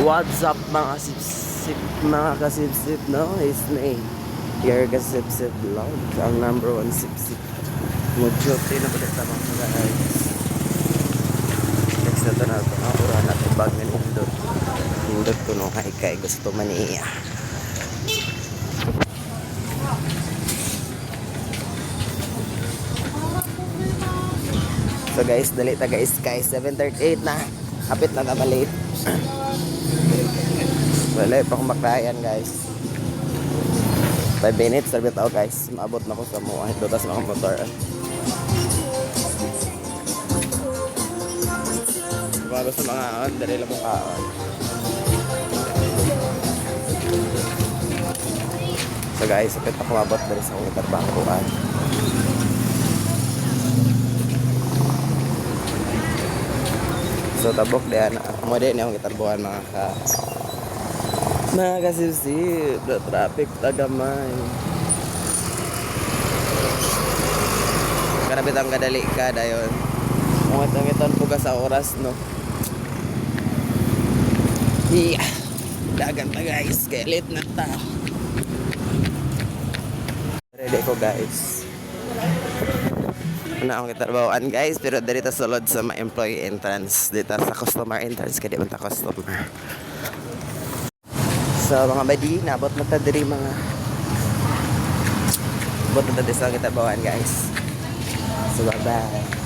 What's up mga sip-sip, mga kasip-sip, no? His name, your kasip-sip vlog, ang number one sip-sip. Mag-joke na pala sa mga guys. Next na ito na ito, nakura natin bag na nindot. Nindot ko nung haikay, gusto maniya. So guys, dali ta guys, 7:38 na. Kapit na tabalit. Wala pa akong maklayan guys. 5 minutes, sabi tao guys. Maabot na ko sa mga dotas mga motor. Bago sa mga dali lang mong kaon. So guys, sapit ako mabot dali sa akong trabahoan. So tabok diyan, mo din yung gitarbuhan mga kasipsip, the traffic tagamay. Karabit ang kadali ka dayon. Mungat-ngitan po ka sa oras, no? Yeah. Dagan ta guys, kaya late na ta. Ready ko guys. Na akong kitarbawan guys, pero dito sulod sa mga employee entrance, dito sa customer entrance, kaya di man ta customer. So mga badi, nabot na ta diri mga bot na ta sa kitarbawan guys. So bye bye.